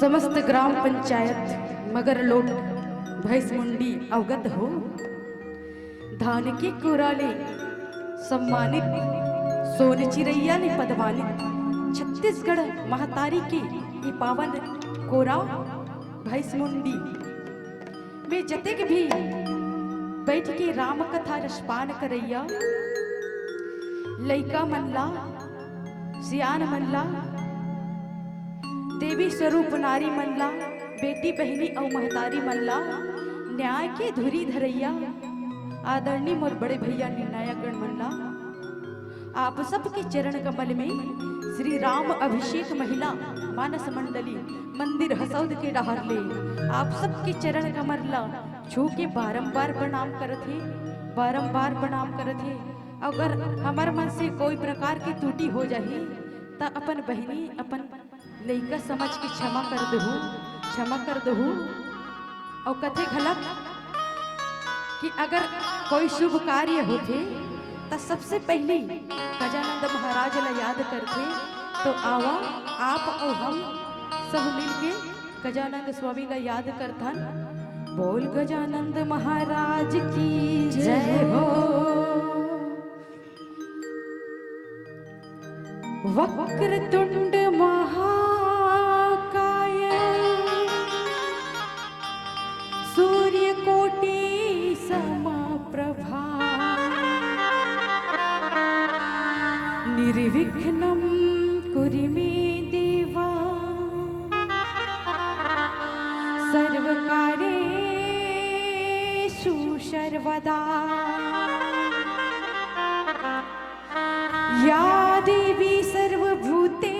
समस्त ग्राम पंचायत मगर लोट भैंस मुंडी अवगत हो। धान के कोराले सम्मानित सोन चिरैया ने पदमानित छत्तीसगढ़ महतारी के ये पावन कोरा भैंस मुंडी में जतेक भी बैठ के राम कथा रसपान करैया लइका मनला सियान मनला देवी स्वरूप नारी मनला बेटी बहनी और महतारी मनला न्याय के धुरी धरैया आदरणीय मोर बड़े भैया निर्णायक गण मनला आप सबके चरण कमल में श्री राम अभिषेक महिला मानस मंडली मंदिर हसौद के डहर ले आप सबके चरण कमरला छू के बारंबार प्रणाम करथे बारंबार प्रणाम करथे। अगर हमार मन से कोई प्रकार की त्रुटि हो जाही तो अपन बहनी अपन लइका समझ के क्षमा कर दहू। और कथे घलक कि अगर कोई शुभ कार्य होते तो सबसे पहले गजानंद महाराज ला याद करते। तो आवा आप और हम सब मिलके गजानंद स्वामी ला याद करथन। बोल गजानंद महाराज की जय हो। वक्रतुंड महाकाय सूर्यकोटि समप्रभा निर्विघ्नं कुरु मे देवा सर्वकार्येषु सर्वदा। या देवी सर्वभूतेषु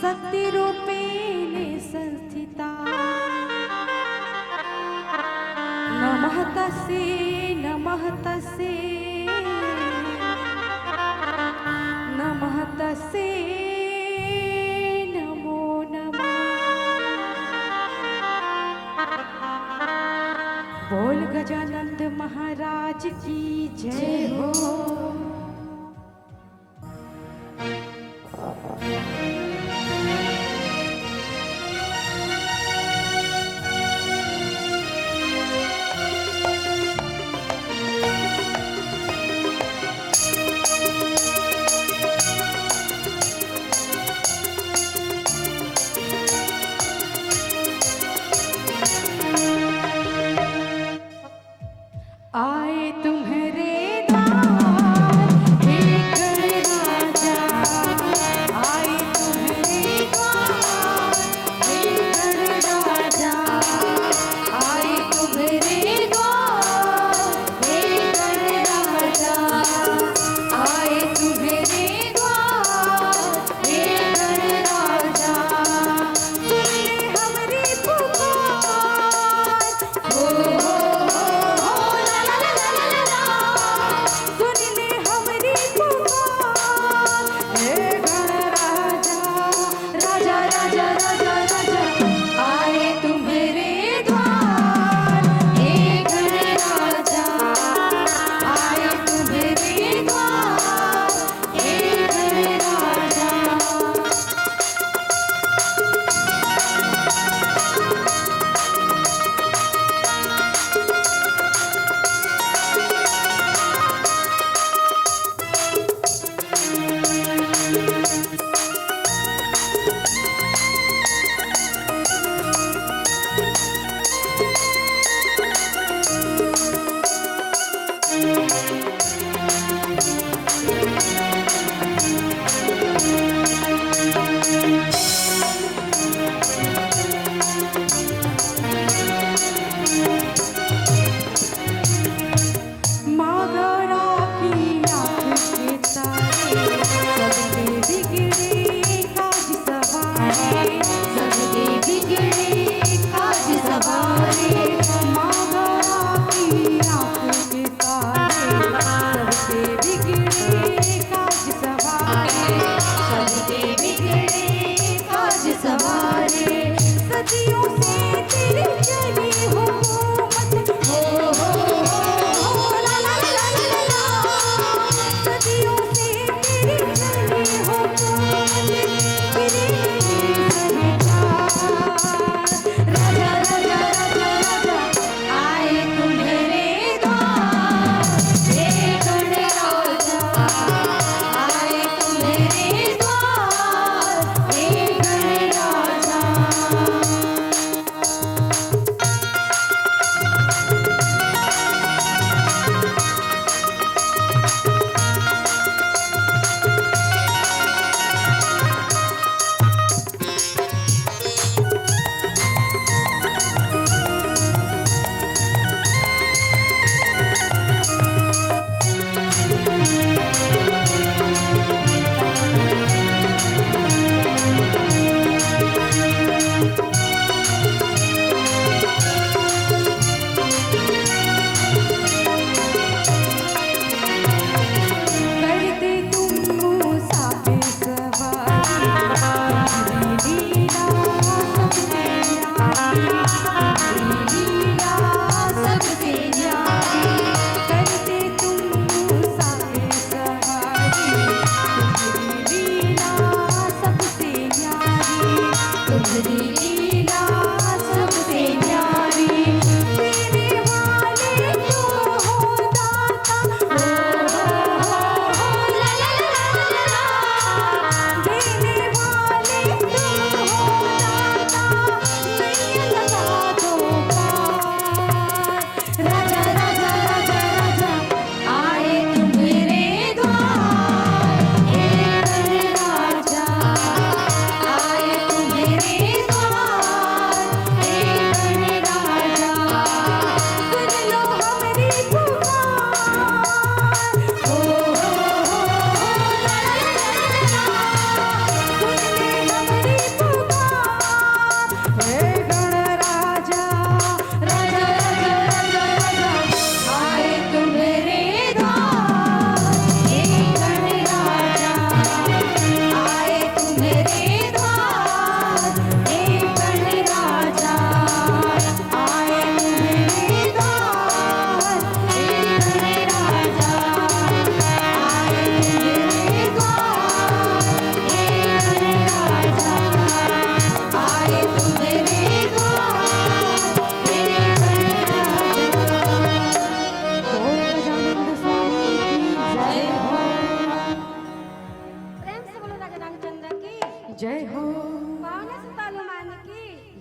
शक्तिरूपेण संस्थिता नमः तस्यै नमः तस्यै नमः तस्यै नमो नमः।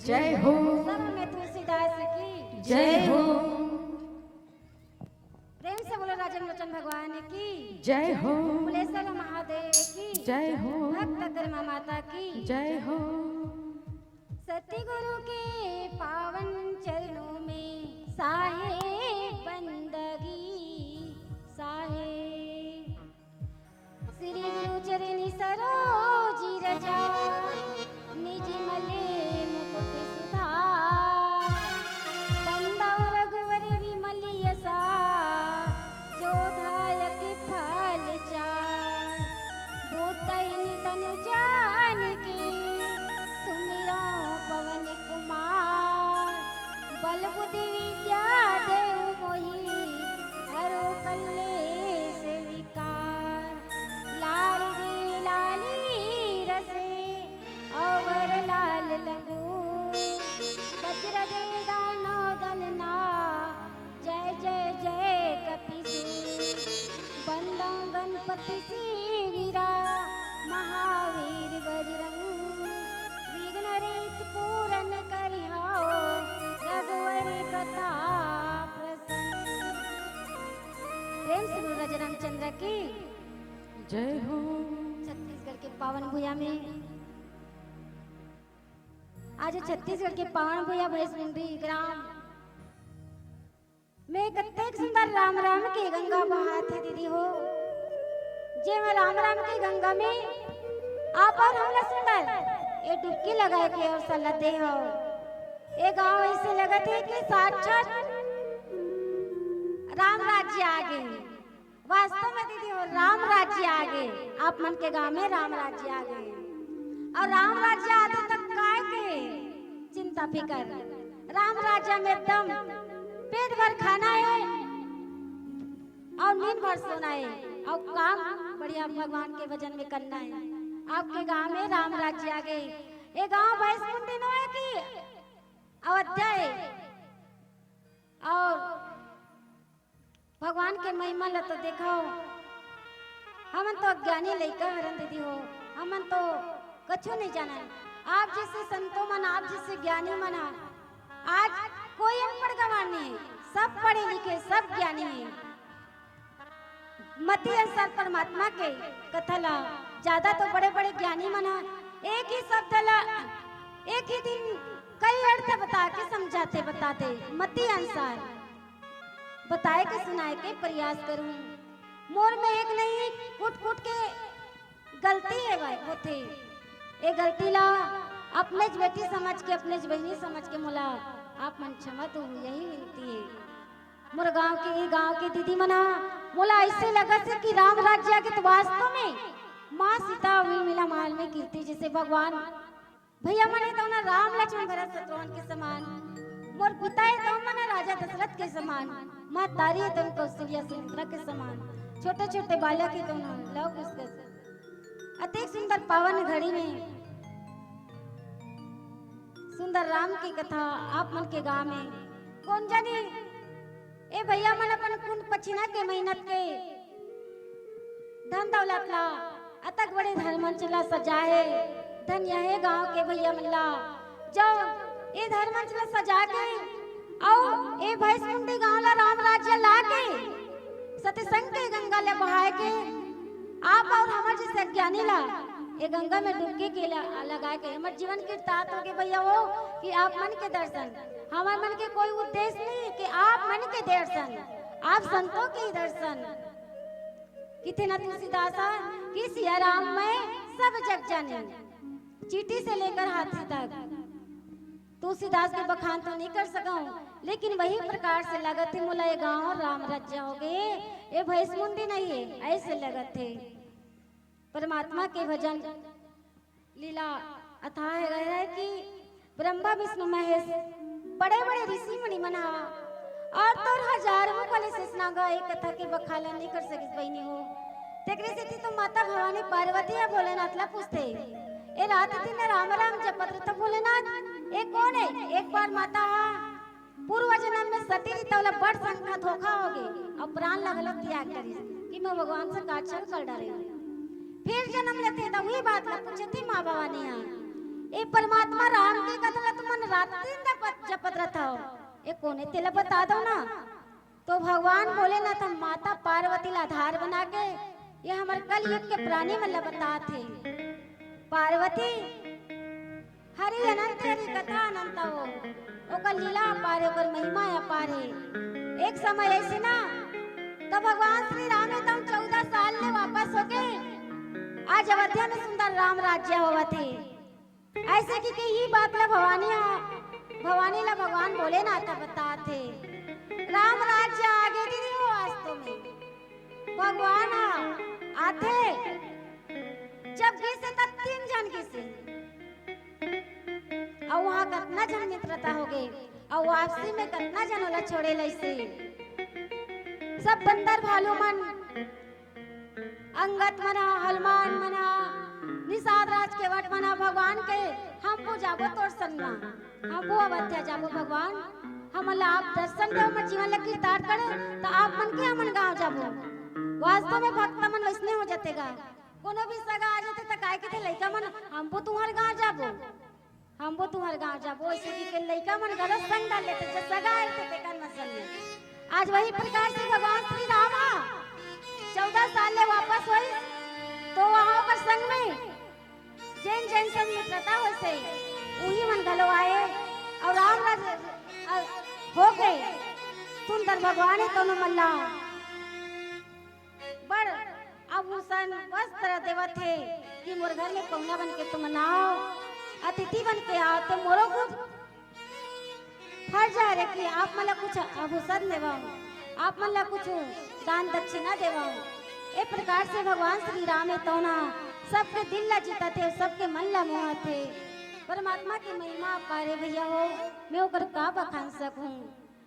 जय हो। सब में तुलसीदास की जय हो। प्रेम से बोलो राजन लोचन भगवान की जय हो। कुलेश्वर महादेव की जय हो। भक्त धर्मा माता की जय हो। सतगुरु के पावन चरणों में साहे बंदगी साहे श्री गुरु चरणी सरोजी रजा निज मले मुकुट सुधार बंदव रघुवर विमल यसा जोधायक फल चार भूतहि तनु जान के सुमिरो पवन कुमार बल बुद्धि विद्या देव मोहि हरो कलेश विकार लाल रे लाली रसे अवर लाल लंगू वज्र दे दानो दलना जय जय जय कपिसु बंदो गणपति शिविरा महावीर बजरंग विघ्न रहित पूरन करिहाओ रघुवर कथा प्रसन्न। प्रेम से बोलो राजा रामचंद्र की जय हो। छत्तीसगढ़ के पावन भूया में आज छत्तीसगढ़ के पावन भूया भैंसमुंडी ग्राम में कत्तेक सुंदर राम राम की गंगा बहात है दीदी हो जे मैं राम राम की गंगा में आप और हमला सुंदर ये डुबकी लगा के और सलते हो ये गांव ऐसे लगते कि साक्षात राम राज्य आगे वास्तव में दीदी हो राम राज्य आगे आप मन के गांव में राम राज्य आगे और राम राज्य आते तक काय के चिंता फिकर राम राज्य में एकदम पेट भर खाना है और नींद भर सोना है और काम बढ़िया भगवान के भजन में करना है। आपके गांव में राम राज्य आ गए। ये गांव भैंसमुंडी नो है कि अयोध्या है और भगवान के महिमा ल तो देखो हमन तो अज्ञानी लइका हरन दीदी हो हमन तो कछु नहीं जाना आप जैसे संतों मन आप जैसे ज्ञानी मन आज कोई अनपढ़ गवार नहीं है सब पढ़े लिखे सब ज्ञानी है मति अनुसार परमात्मा के कथा ला ज्यादा तो बड़े बड़े ज्ञानी मना एक ही शब्द ला एक ही दिन कई अर्थ बता के समझाते बताते मति अनुसार बताए के सुनाए के प्रयास करूं मोर में एक नहीं कुट कुट के गलती है भाई होते ये गलती ला अपने बेटी समझ के अपने बहनी समझ के मोला आप मन क्षमा तो यही विनती है मोर गांव के दीदी मना मोला ऐसे लगा से कि राम राज्य के तो वास्तव में माँ सीता मिला माल में कीर्ति जैसे भगवान भैया मने तो ना राम लक्ष्मण भरत शत्रुघ्न के समान मोर पिता है तो मना राजा दशरथ के समान माँ तारी है तो कौशल्या सुमित्रा के समान छोटे छोटे बालक है तो ना लव कुश अति सुंदर पावन घड़ी में सुंदर राम की कथा आप मन के गांव में कौन जाने ए भैया मन अपन कुन पछिना के मेहनत के धन दौलत ला अतक बड़े धर्मंच ला सजाए धन यह गांव के भैया मल्ला जब ये धर्मंच ला सजा के और ए भैंसमुंडी गांव ला राम राज्य ला के सतसंग के गंगा ले बहाए के आप और हमर जैसे ज्ञानी ला ये गंगा में डुबकी के लगा के हमर जीवन की तात हो गए भैया वो कि आप मन के दर्शन हमारे मन के कोई उद्देश्य नहीं कि आप मन के दर्शन आप संतों के दर्शन कितने तुलसीदासा कि सिया राम में सब जग जाने चीटी से लेकर हाथी तक तुलसीदास के बखान तो नहीं कर सका लेकिन वही प्रकार से लगत थे मोला ये गाँव राम राज्य हो गए ये भैंसमुंडी नहीं है ऐसे लगत थे परमात्मा के भजन लीला अथाह है कि ब्रह्मा विष्णु महेश बड़े बड़े ऋषि मुनि मना और तो हजारों वाले शेषनागा एक कथा के बखाला नहीं कर सकिस बहनी हो तेकरे से थी तो माता भवानी पार्वती या भोलेनाथ ला पूछते ए रात दिन राम राम जपत तो भोलेनाथ ए कौन है एक बार माता पूर्व जन्म में सती तवला बड़ संख्या धोखा हो गई और प्राण लगल त्याग करी कि मैं भगवान से काटछल कर डाले फिर जन्म लेते तो वही बात ला पूछे थी माँ भवानी ए परमात्मा राम के कथन तुमन रात दिन जपत रहता हो, ये कोने तेला बता दो ना। तो भगवान बोले ना तुम माता पार्वती ला आधार बना के ये हमारे कल युग के प्राणी मन ला बता थे। पार्वती हरि अनंत हरि कथा अनंत हो, ओकर लीला अपार है, ओकर महिमा अपार है। एक समय ऐसे ना तो भगवान श्री राम ने तुम 14 साल में वापस होके आज अयोध्या में सुंदर राम राज्य हुआ थे। ऐसे की ही बात ला भवानी ला भगवान बोले ना था बता थे राम राज्य आगे दीदी हो वास्तव में भगवान आते जब से तब 3 जन के से और वहाँ कितना जन मित्रता हो गए और वापसी में कितना जन वाला छोड़े लैसे सब बंदर भालू मन अंगत मना हनुमान मना निषाद राज के वट मना भगवान के हमको जाबो तोड़ सन्ना हमको अवध्या जाबो भगवान हमला आप दर्शन दे हमर जीवन लगी तार करे तो आप मन के हमन गांव जाबो। वास्तव में भक्त मन वैसने हो जातेगा कोनो भी सगा आ जाते त काय के लइका मन हमको तुम्हारे गांव जाबो हमको तुम्हारे गांव जाबो। ऐसे की के लइका मन गलत संग डाल लेते जो सगा आए थे कर नसल में। आज वही प्रकार से भगवान श्री राम 14 साल ले वापस हुई तो वहां पर संग में जैन जैन संग मित्रता हो से वही मन गलो आए और राम राज हो गए सुंदर भगवान है दोनों मल्ला बड़ आभूषण वस्त्र देवत है कि मोर घर में कौना बन के तुम नाओ अतिथि बन के आओ तो मोरो कुछ फर्ज है कि आप मला कुछ आभूषण देवा आप मला कुछ दान दक्षिणा देवा। ए प्रकार से भगवान श्री राम है तो ना सबके दिल ला जीता थे सबके मन ला मोह थे। परमात्मा की महिमा पारे भैया हो मैं ओकर का बखान सकूं।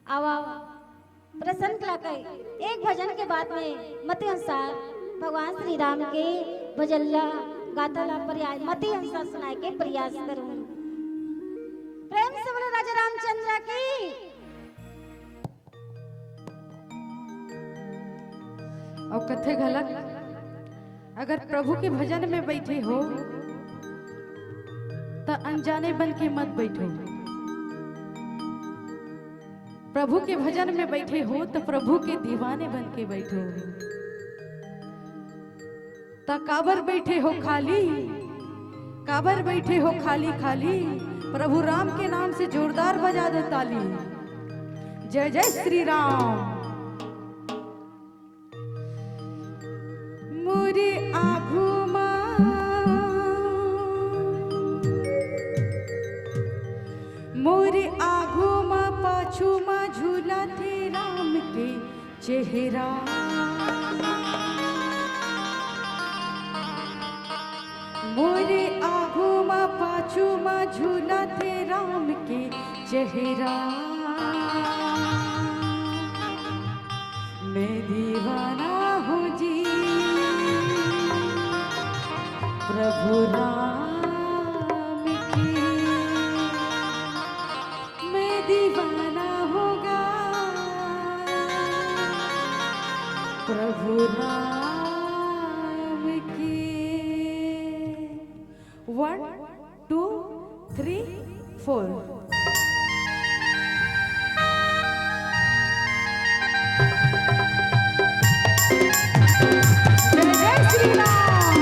आवा प्रसन्न कला के एक भजन के बाद में मति अनुसार भगवान श्री राम के भजल्ला गाथाला प्रयास मति अनुसार सुनाए के प्रयास करूं। प्रेम से बोले राजा रामचंद्र की। और कथे घलक अगर प्रभु के भजन में बैठे हो तो अनजाने बन के मत बैठो। प्रभु के भजन में बैठे हो तो प्रभु के दीवाने बन के बैठो। तो काबर बैठे हो खाली काबर बैठे हो खाली खाली प्रभु राम के नाम से जोरदार बजा दो ताली। जय जय श्री राम। मोरे आघू मोरे आघू मा पाछू मा झूला थे राम के चेहरा। मोरे आघू मा पाछू मा झूला थे राम के चेहरा। मैं दीवाना हूँ जी प्रभु राम की। मैं दीवाना होगा प्रभु राम की। 1 2 3 4 जय जय श्री राम।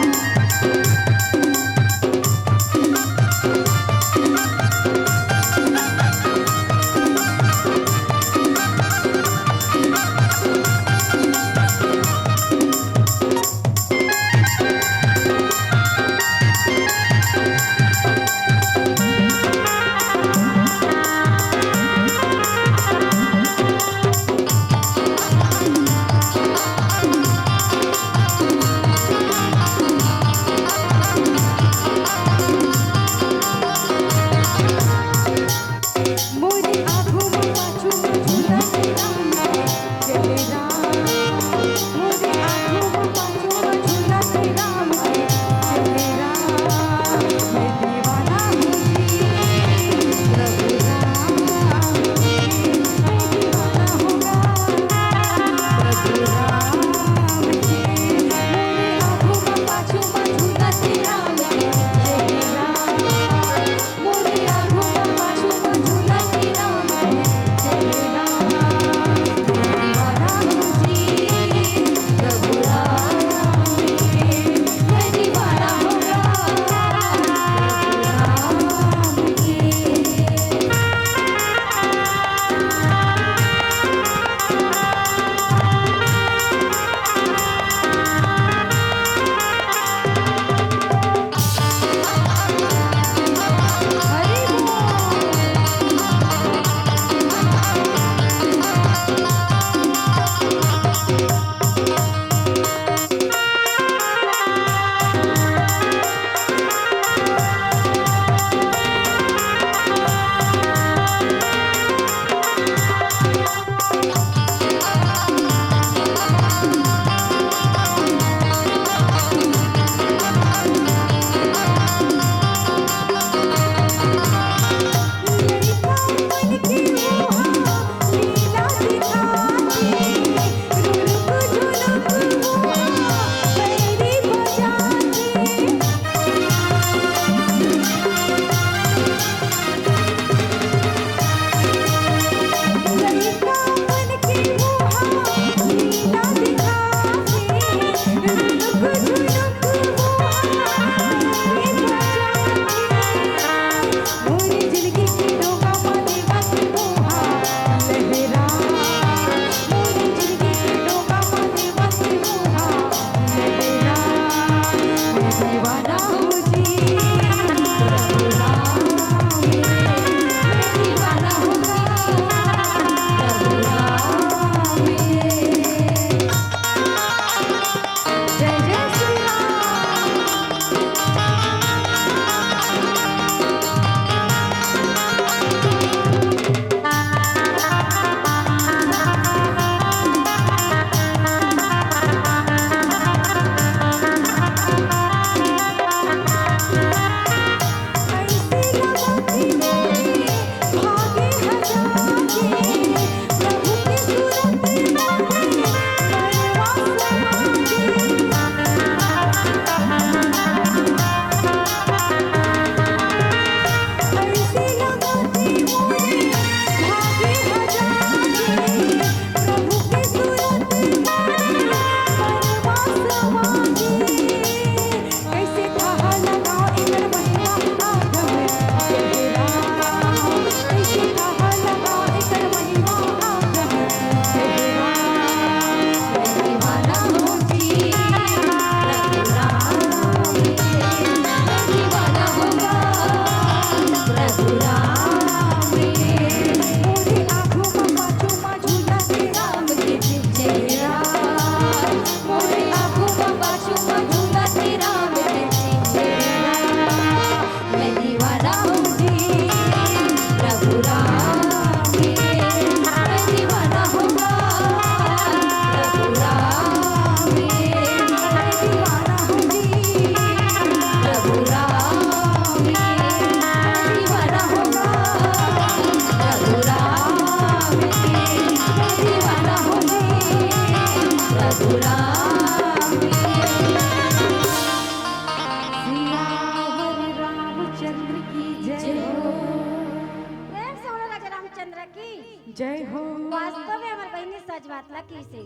जय हो। वास्तव में हमार बहनी सच बात ला की से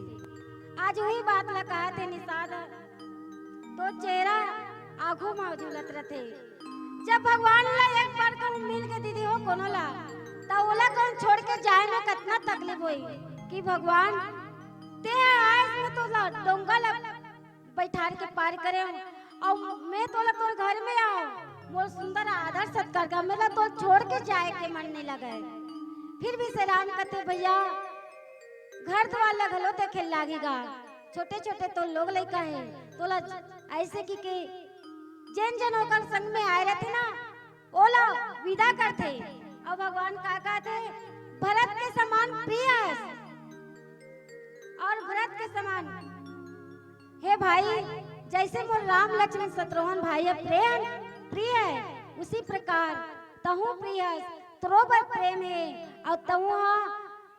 आज वही बात ला कहा थे निषाद तो चेहरा आंखों में झूलत रहते जब भगवान ला एक बार को मिल के दीदी हो कोनो ला तो ओला कौन छोड़ के जाए में कितना तकलीफ होई कि भगवान ते आज में तो ला डोंगा ला बैठार के पार करे और मैं तो ला तोर घर में आओ मोर सुंदर आदर सत्कार का मेरा तो छोड़ के जाए के मन नहीं लगा फिर भी सलाम करते भैया घर द्वार लगलो ते खेल लागेगा छोटे छोटे तो लोग लइका है तोला ऐसे की जैन जन होकर संग में आए रहते ना ओला विदा करते और भगवान का कहते भरत के समान प्रिय और भरत के समान हे भाई जैसे मोर राम लक्ष्मण शत्रुघ्न भाई प्रेम प्रिय है उसी प्रकार तहु प्रिय तोरो पर प्रेम है और तहु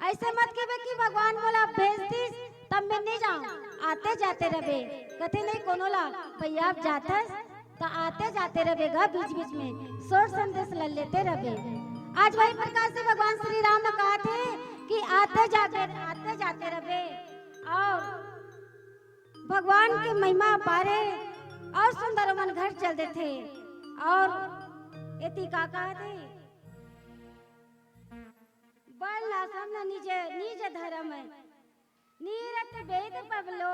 ऐसे मत के कि भगवान मोला भेज दिस तब मैं नहीं जाऊं आते जाते रहे कहते नहीं कोनो ला भैया आप जाते तो आते जाते रहेगा बीच बीच में शोर संदेश ले लेते रहे आज वही प्रकार से भगवान श्री राम ने कहा थे कि आते जाते रहे और भगवान की महिमा पारे और सुंदर मन घर चलते थे और एती का कहा थे बल आसम न निज धर्म नीरत वेद पवलो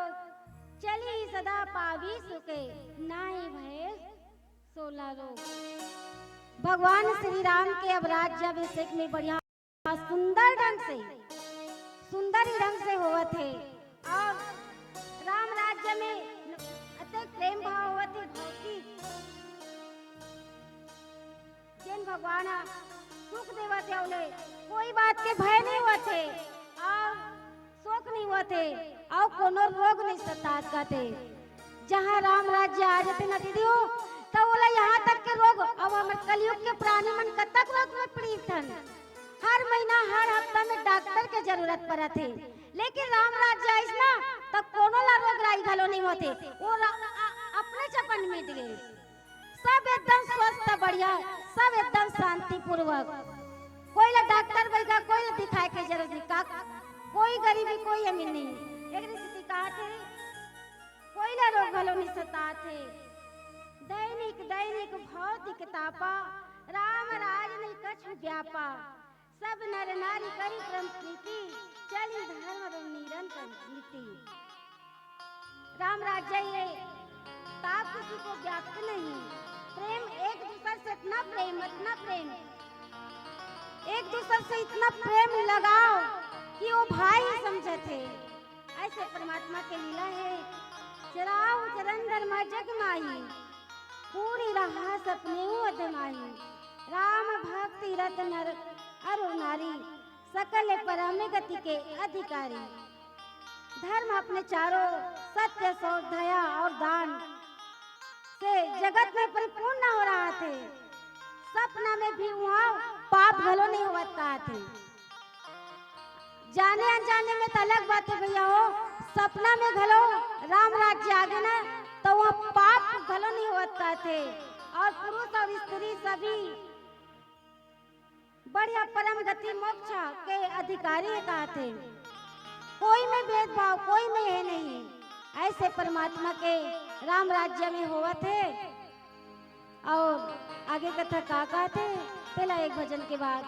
चली सदा पावी सुके नाई भय सोला रो भगवान श्री राम के अब राज्याभिषेक में बढ़िया सुंदर ढंग से हुआ थे और राम राज्य में अत्यंत प्रेम भाव हुआ थे भक्ति जिन भगवान सुख देवा थे उन्हें कोई बात के भय नहीं हुआ थे और शोक नहीं हुआ थे और कोनो रोग नहीं सताता थे जहाँ राम राज्य आ जाते ना दीदी हो तो बोला यहाँ तक के रोग अब हमारे कलयुग के प्राणी मन कतक रोग में पीड़ित थे हर महीना हर हफ्ता में डॉक्टर के जरूरत पड़ा थे लेकिन राम राज्य आइस ना तो कोनो ला रोग राई घलो नहीं होते वो अपने चपन मिट गए सब एकदम स्वस्थ बढ़िया सब एकदम शांति पूर्वक कोई ला डॉक्टर बैठा कोई ला दिखाए के जरूरत नहीं का कोई गरीबी कोई अमीर नहीं एक स्थिति कहा थे कोई कोयला रोग भलो नि सताथे दैनिक दैनिक भौतिक तापा राम राज नहीं कछु व्यापा सब नर नारी करी क्रम प्रीति चली धर्म रो निरंतर नीति। राम राज्य ये ताप किसी को व्याप्त नहीं, प्रेम एक दूसरे से इतना प्रेम एक दूसरे से इतना प्रेम लगाओ कि वो भाई समझे थे। ऐसे परमात्मा के लीला है। चराऊ चरण धर्मा जग माही पूरी रहा सपने अधमाही राम भक्ति रत नर अरु नारी सकल परम गति के अधिकारी। धर्म अपने चारों सत्य सौ दया और दान से जगत में परिपूर्ण हो रहा थे। सपना में भी वहाँ पाप भलो नहीं होता थे। जाने अनजाने में तो अलग बात है भैया हो, सपना में घलो राम राज्य आगे ना तो वहाँ पाप भलो नहीं होता थे। और पुरुष और स्त्री सभी बढ़िया परम गति मोक्ष के अधिकारी कहा थे। कोई में भेदभाव कोई में है नहीं। ऐसे परमात्मा के राम राज्य में हुआ थे। और आगे कथा का कहते पहला एक भजन के बाद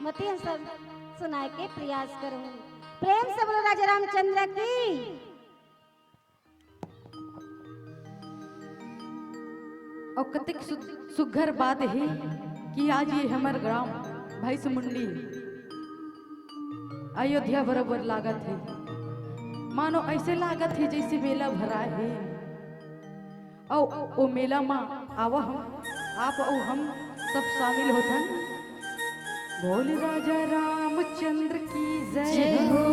मती सब सुनाए के प्रयास करूं। प्रेम से बोलो राजा रामचंद्र की। और कतिक सुघर बात है कि आज ये हमार ग्राम भैंस मुंडी अयोध्या बराबर लागत है। मानो ऐसे लागत है जैसे मेला भरा है। और वो मेला में आवा हम आप और हम सब शामिल होतन। बोल राजा रामचंद्र की जय हो।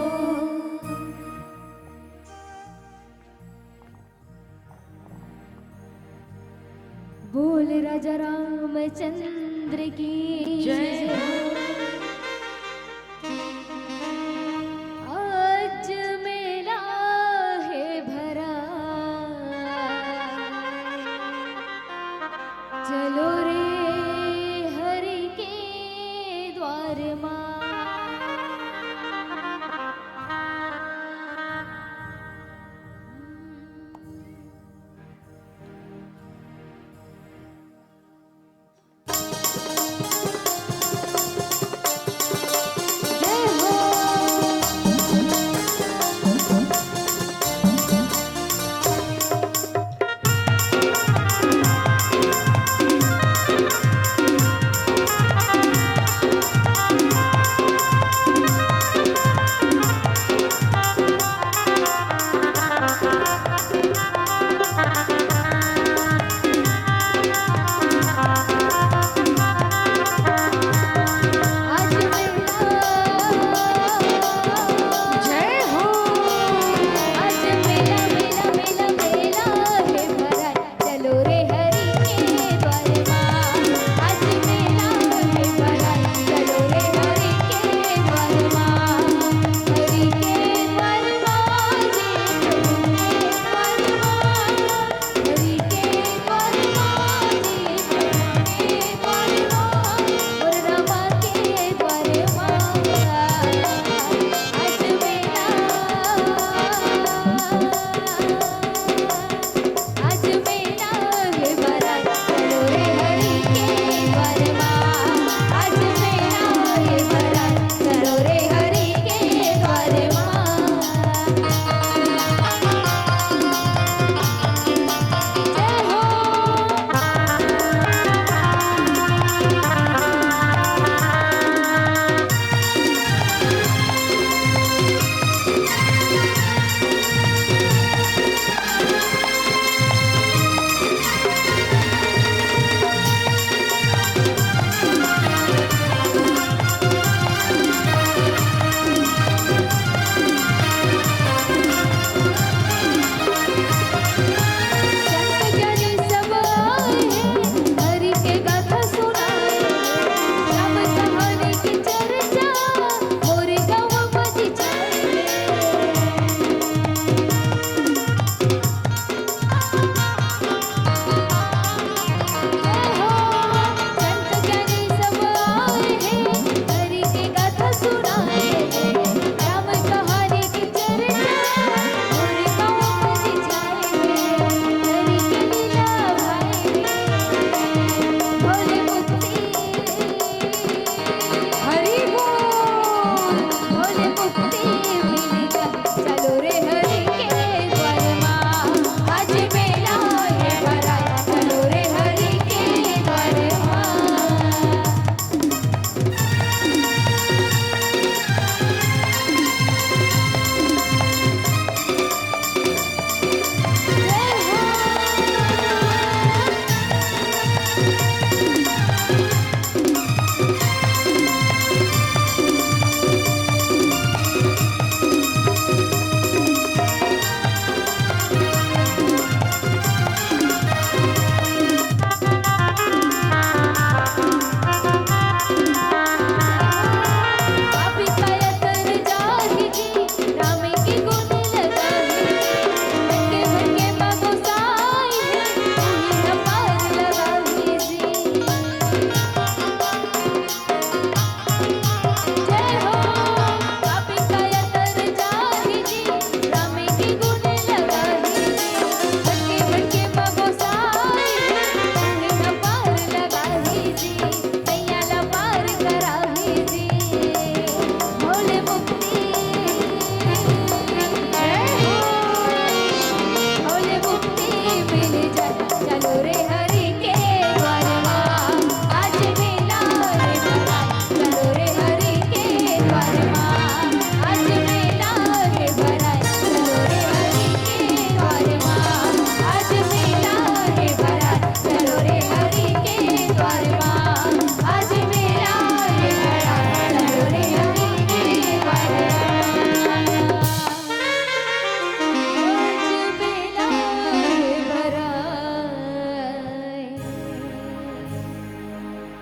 बोल राजा रामचंद्र की जय हो। आज मेला है भरा चलो रे हरि के द्वार मां।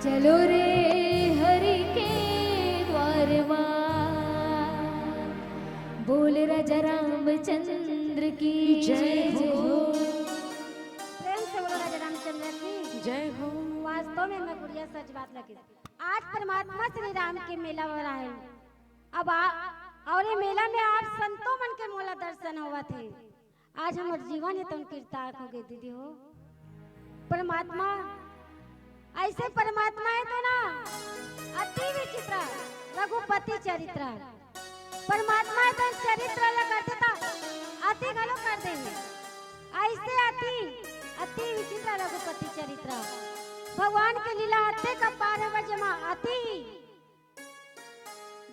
चलो रे हरि के द्वार माँ, बोल राजा रामचंद्र की जय हो। प्रेम से बोलो राजा रामचंद्र की जय हो। वास्तव में मैं गुड़िया सच बात लगी। आज परमात्मा श्री राम के मेला हो रहा है। अब और ये मेला में आप संतों मन के मोला दर्शन हुआ थे। आज हमारे जीवन है तो कीर्तार्थ हो गए दीदी हो। परमात्मा ऐसे परमात्मा है तो ना अति विचित्र रघुपति चरित्र। परमात्मा है तो चरित्र करते था अति गलो कर देंगे। ऐसे अति विचित्र रघुपति चरित्र। भगवान के लीला अति का पार है जमा अति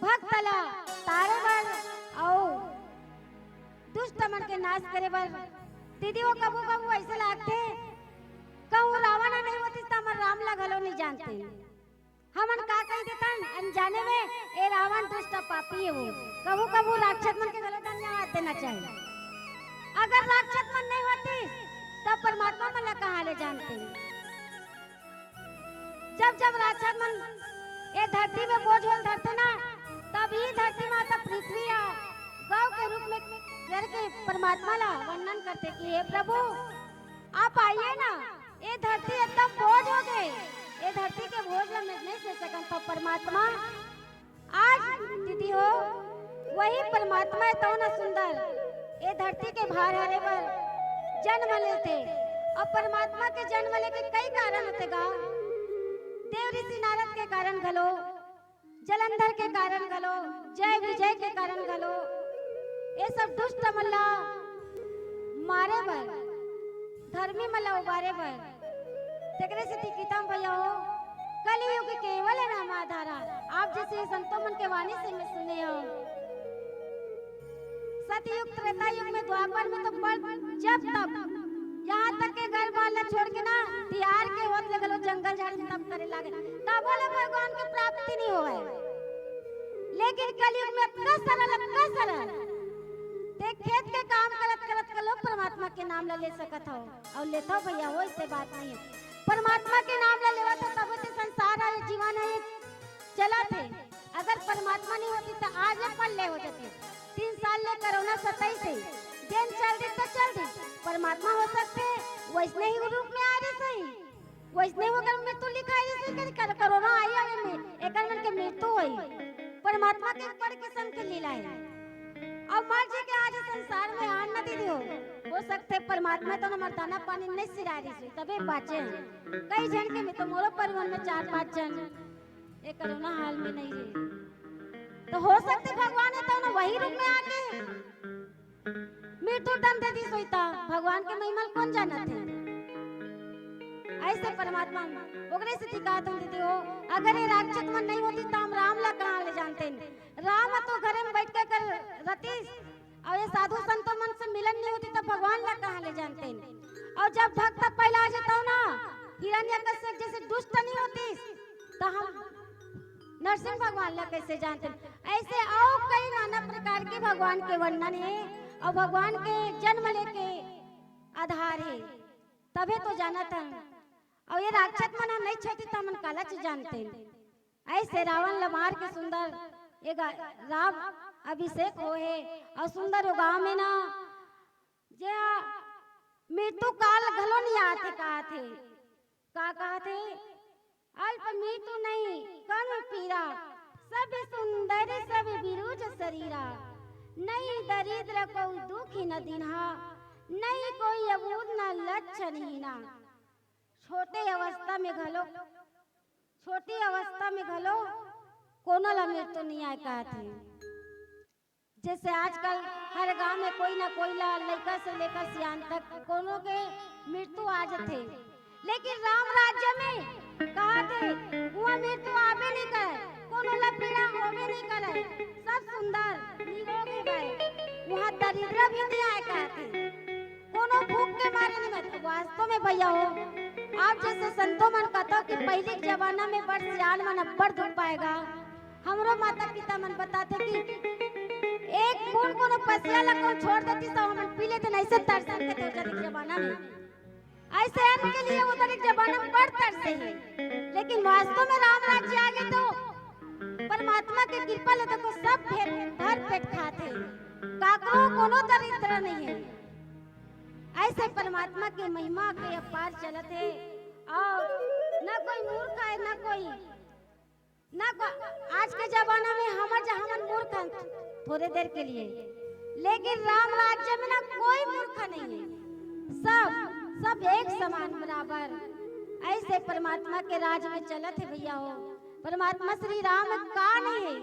भक्तला तारे बर आओ दुष्ट मन के नाश करे बर। दीदी वो कबू कबू ऐसे लागते कहूँ रावण नहीं होती तो हम राम लगलो नहीं जानते। हमन का कह देता अनजाने में ए रावण दुष्ट पापी है वो। कबू कबू राक्षस मन के गलत धन्यवाद देना चाहिए। अगर राक्षस मन नहीं होती तब परमात्मा मन कहाँ ले जानते। जब राक्षस मन ये धरती में बोझ होल धरते ना तब ही धरती माता पृथ्वी गौ के रूप में घर के परमात्मा ला वर्णन करते कि हे प्रभु आप आइए ना ये धरती एकदम बोझ हो गए। ये धरती के बोझ ला मैं नहीं सह सकता। तो परमात्मा आज दीदी हो वही परमात्मा है तो ना सुंदर ये धरती के भार हरे पर जन्म लेते। और परमात्मा के जन्म लेके कई कारण होते गा। देव ऋषि नारद के कारण घलो, जलंधर के कारण घलो, जय विजय के कारण घलो, ये सब दुष्ट मल्ला मारे बर धर्मी मल्ला उबारे बर। तेकरे से टिकितम भैया हो कलयुग केवल है नाम आधारा। आप जैसे संतों मन के वाणी से मैं सुने हो। सतयुग त्रेता युग में द्वापर में तो जब तब यहाँ तक के घर वाला छोड़ के ना बिहार के होत लगलो जंगल झाड़ी में तब करे लागे तब बोले भगवान की प्राप्ति नहीं होए। लेकिन कलयुग में इतना सरल देख खेत के काम करत लोग परमात्मा के नाम ले सकत हो और लेता भैया हो। इससे बात नहीं है परमात्मा के नाम लेवा तो तब से संसार है जीवन है चला थे। अगर परमात्मा नहीं होती तो आज पल्ले हो जाते। 3 साल ले कोरोना 27 से दिन चल दी तो चल दी। परमात्मा हो सकते वैसने ही रूप में आ रहे सही वैसने होकर मृत्यु लिखाई जैसे कर कोरोना आई आवे में एक मन के मृत्यु हुई। परमात्मा के ऊपर किस्म की लीला है। अब मर जी के आज संसार में आन न दीदी हो सकते परमात्मा तो न मर्दाना पानी नहीं सिरा रही तबे बाचे हैं। कई जन के में तो मोरो परिवार में 4-5 जन ये कोरोना हाल में नहीं है तो हो सकते भगवान है तो न वही रूप में आके मृत्यु दम दे दी सोईता। भगवान के महिमा कौन जाना थे। ऐसे परमात्मा ओकरे से दिखा तुम दीदी हो। अगर ये राक्षस मन नहीं होती तो हम राम ला कहाँ ले जानते। राम तो घरे में बैठ के कर रतीस और ये साधु संतों मन से मिलन नहीं होती तो भगवान ला कहाँ ले जानते। और जब भक्त पहला आ जाता हो ना हिरण्यकश्यप जैसे दुष्ट नहीं होती तो हम नरसिंह भगवान ला कैसे जानते। ऐसे आओ कई नाना प्रकार के भगवान के वर्णन है और भगवान के जन्म लेके आधार है तबे तो जाना था। और ये राक्षस मना नहीं छती तो मन काला चीज जानते। ऐसे रावण लमार के सुंदर एक राम अभिषेक हो है और सुंदर हो गांव में ना जे मृत्यु काल घलो नहीं आते कहा थे अल्प मृत्यु नहीं कम पीरा सब सुंदर सब विरुज शरीरा नहीं दरिद्र को दुखी न दिनहा नहीं कोई अबूद न लक्षण हीना। छोटी अवस्था में घलो कोनो ला मृत्यु नहीं आए कहा थे। जैसे आजकल हर गांव में कोई ना कोई ला लड़का से लेकर सियान तक कोनो के मृत्यु आ जाते। लेकिन राम राज्य में कहा थे वहाँ मृत्यु आवे नहीं करे कोनो ला पीड़ा होवे नहीं करे सब सुंदर निरोगी गए। वहाँ दरिद्र भी नहीं आए कहा थे कोनो भूख के मारे नहीं मत। वास्तव में भैया हो आप जैसे संतों मन कहता कि पहले के जमाना में बड़ सियान मन अब्बड़ धूप पाएगा। हमरो माता पिता मन बताते कि एक कौन कोनो पसिया ला कौन छोड़ देती तो हम पी लेते नहीं से तरसन के तो जमाना में ऐसे अन्न के लिए उधर एक जमाना में बड़ तरसे है। लेकिन वास्तव में राम राज्य आ गए तो परमात्मा के कृपा ले देखो सब भर पेट खाते, काकरो कोनो दरिद्र नहीं है। ऐसे परमात्मा की महिमा के अपार चलत है और न कोई मूर्ख है आज के जमाना में हमर मूर्ख हैं थोड़े देर के लिए, लेकिन राम राज्य में ना कोई मूर्ख नहीं है, सब एक समान बराबर। ऐसे परमात्मा के राज में चलत है भैया हो। परमात्मा श्री राम का नहीं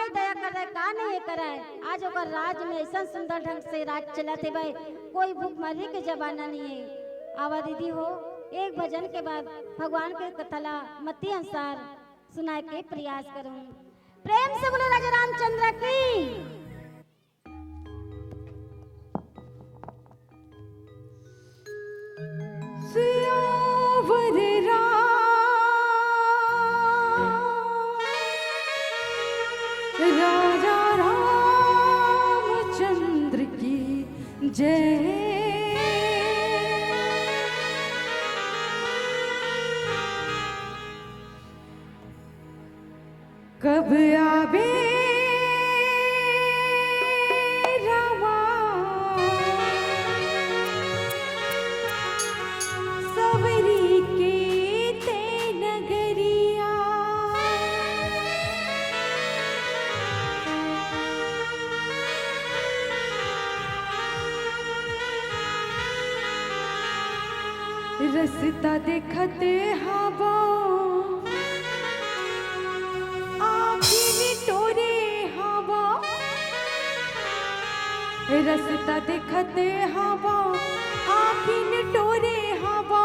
दया कर रहे, का नहीं कर रहे। आज ओकर राज में ऐसा सुंदर ढंग से राज चलत है भाई, कोई भूखमरी के जमाना नहीं है। आवा दीदी हो, एक भजन के बाद भगवान के कथला मती अनुसार सुनाए के प्रयास करूं। प्रेम से बोलो राजा रामचंद्र की। सियावर राजा रामचंद्र की जय। कब आवे रामा सवरी के ते नगरिया, रस्ता देखते हवा रस्ता देखते हवा आखिन टोरे हवा,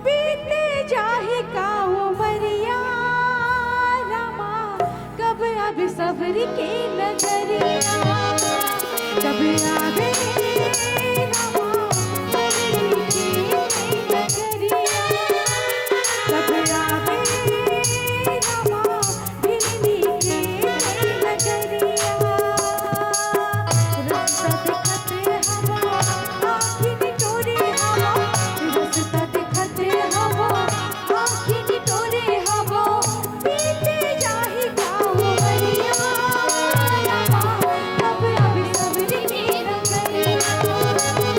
बीते जाहि काऊ मरिया रामा। कब अब सबर के नगरिया, कब आवे रामा सबर के नगरिया, कब आवे रामा भिलनी के नगरिया। Thank you.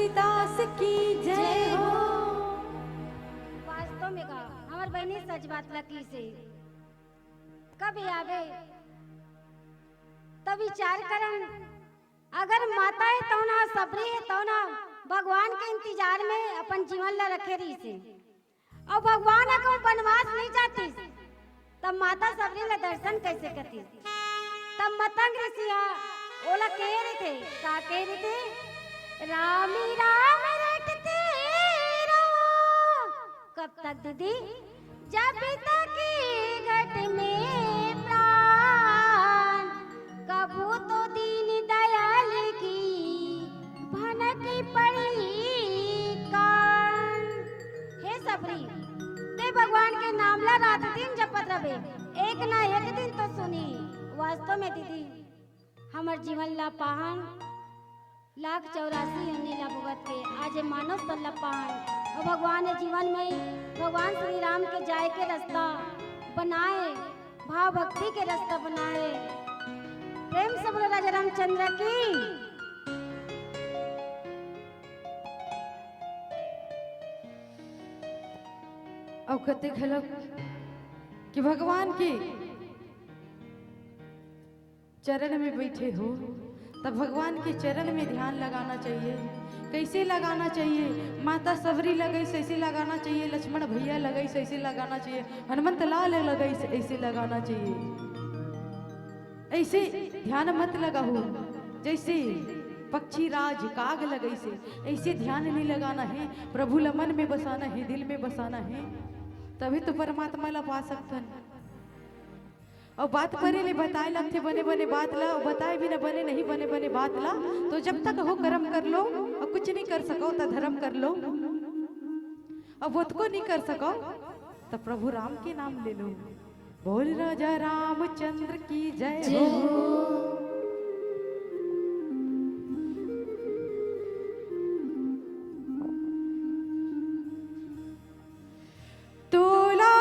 तुलसीदास की जय हो। वास्तव में का हमार बहनी सच बात लकी से कभी आवे तब विचार करन अगर माता है तो ना सबरी है तो ना भगवान के इंतजार में अपन जीवन ला रखे रही से और भगवान को वनवास नहीं जाती तब माता सबरी ला दर्शन कैसे करती। तब मतंग ऋषिया ओला कह रहे थे का कह रहे थे रामी राम रटते रहो कब तक दीदी जब तक घट में प्राण कबू तो दीन दयाल की भनक पड़ी कान। हे सबरी ते भगवान के नाम ला रात दिन जपत रहे एक ना एक दिन तो सुनी। वास्तव में दीदी हमार जीवन ला पाहन 1,84,000 नीला भुगत के आज मानव तल्ला पाहन और भगवान ने जीवन में भगवान श्री राम के जाए के रास्ता बनाए भाव भक्ति के रास्ता बनाए। प्रेम से बोलो राजा रामचंद्र की। अब कहते खलक कि भगवान के चरण में बैठे हो तब भगवान के चरण में ध्यान लगाना चाहिए। कैसे लगाना चाहिए? माता सबरी लगई ऐसे लगाना चाहिए, लक्ष्मण भैया लगई ऐसे लगाना चाहिए, हनुमंत लाल लगई ऐसे लगाना चाहिए। ऐसे ध्यान मत लगाओ जैसे पक्षी राज काग लगई से, ऐसे ध्यान नहीं लगाना है। प्रभु लमन में बसाना है, दिल में बसाना है, तभी तो परमात्मा ला पा सकतन। और बात करे ले बताए लगते बने बने बात ला, और बताए भी ना बने नहीं बने बने बात ला। तो जब तक हो कर्म कर लो और कुछ नहीं कर सको तो धर्म कर लो, और वो को नहीं कर सको तो प्रभु राम के नाम ले लो। बोल राजा रामचंद्र की जय हो। तोला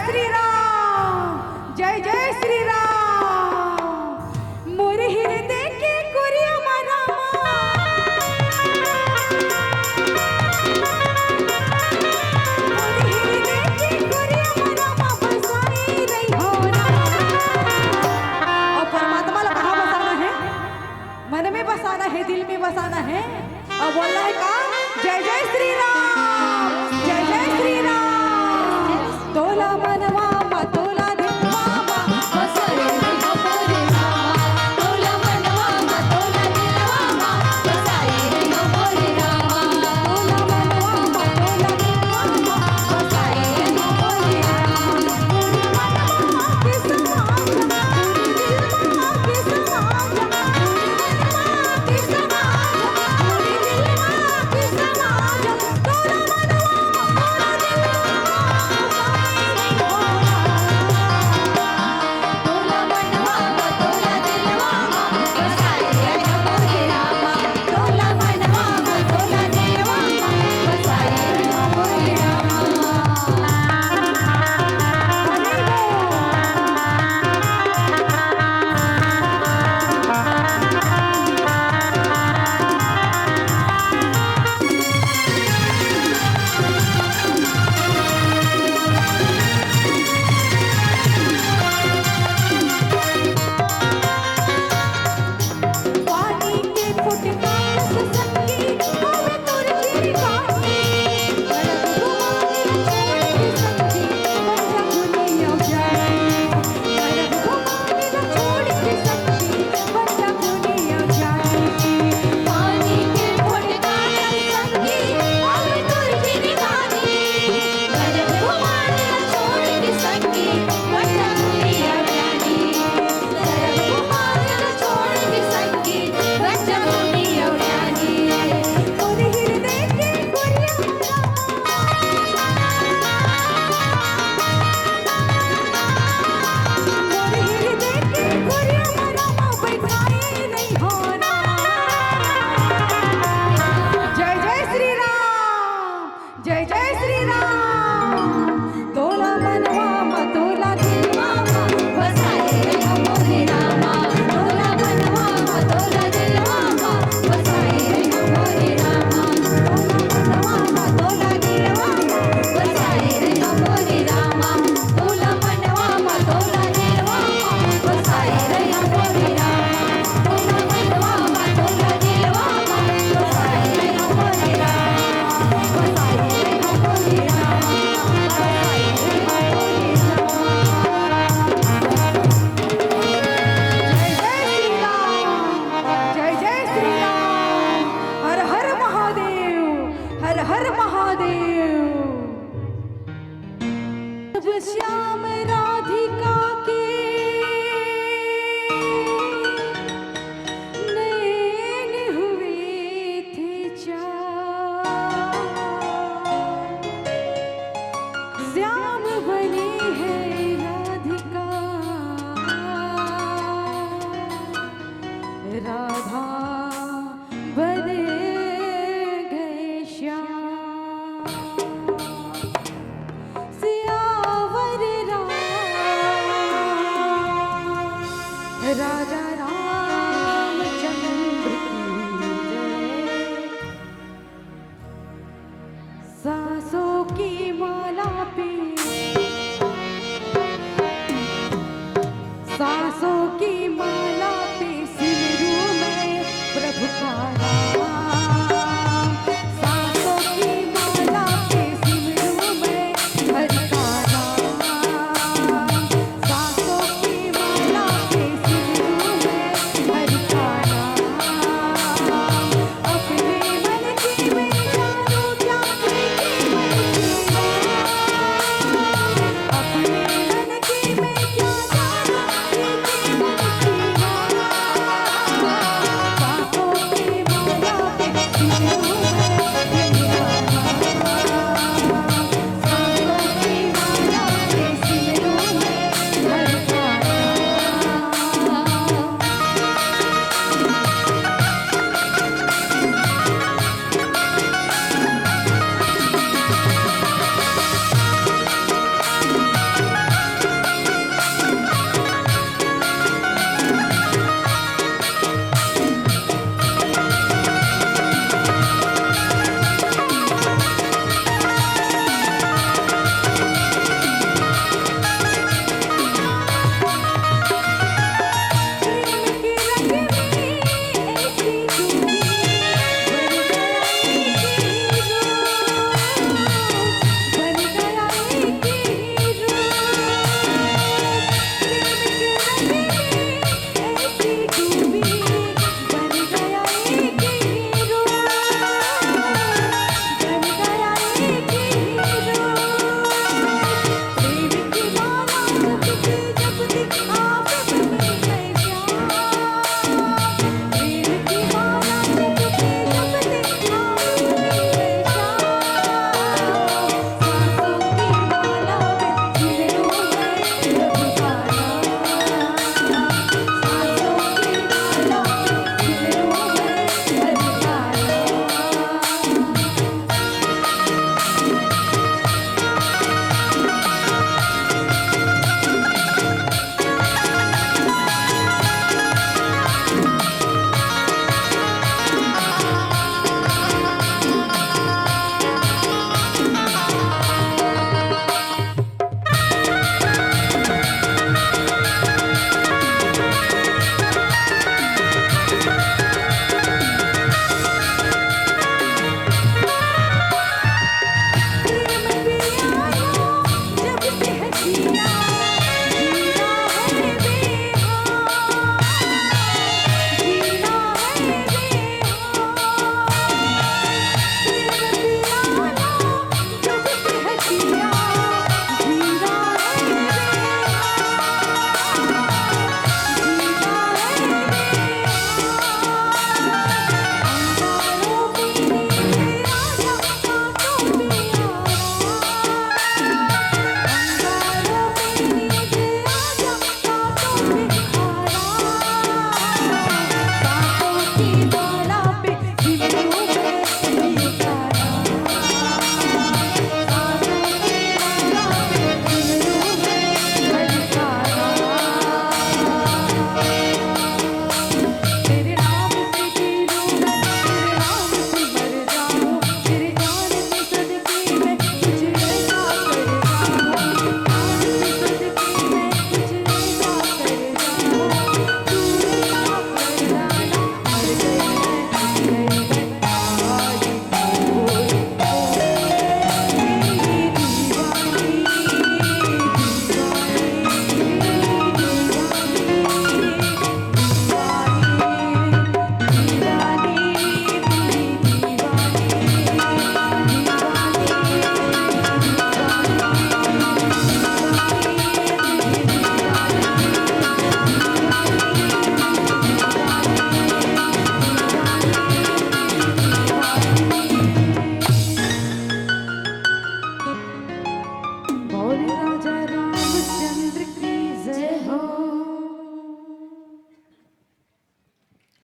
श्री राम, जय जय श्री राम। मोर हृदय के कुरिया रामा, मोर हृदय के कुरिया रामा बसाई रही हो रामा। और परमात्मा को कहाँ बसाना है? मन में बसाना है, दिल में बसाना है। और बोलना है का जय जय श्री राम, जय जय श्री राम। तोला मनवा मा तोला दिलवा मा बसाए रहियो मोरे रामा, तोला मनवा मा तोला दिलवा मा, बसाए रहियो मोरे रामा, तोला मनवा मा तोला दिलवा मा बसाए रहियो मोरे रामा। मनवा के समाज, दिलवा के समाज, मनवा के समाज, दिलवा के समाज। तोला मनवा मा तोला दिलवा मा बसाई रही हो रामा। तोला मनवा मा तोला दिलवा मा, बसाए रहियो मोरे रामा, तोला मनवा मा तोला पानी के फुटका से संगी होवे तोर जीरी पानी। गरब घुमाने छोड़ के संगी बंजा दुनिया जाए। गरब घुमाने छोड़ के संगी बंजा दुनिया जाए। पानी के फुटका संगी होवे तोर जीरी पानी। गरब घुमाने छोड़ के संगी बंजा दुनिया जानी। गरब घुमाने छोड़ के संगी बंजा दुनिया जानी। मोर हृदय के कुरिया मोर हृदय के कुरिया रामा बैठाए नहीं होना। जय जय श्री राम, जय जय श्री राम। तोला मनवा मा तोला दिलवा मा बसाए रहियो मोरे रामा, तोला मनवा मा तोला दिलवा मा, बसाए रहियो मोरे रामा, तोला मनवा मा तोला दिलवा मा बसाए रहियो मोरे रामा, तोला मनवा मा तोला दिलवा मा, बसाए रहियो मोरे रामा, तोला मनवा मा तोला दिलवा मा, बसाए रहियो मोरे रामा, बसाए रहियो मोरे रामा, बसाए रहियो मोरे रामा। जय जय श्री राम, हर हर महादेव, हर हर महादेव। जब श्याम राधिका के नैन हुए थे चार, श्याम बने हैं राधिका, राधा बने गए श्याम। सियावर राम, राजा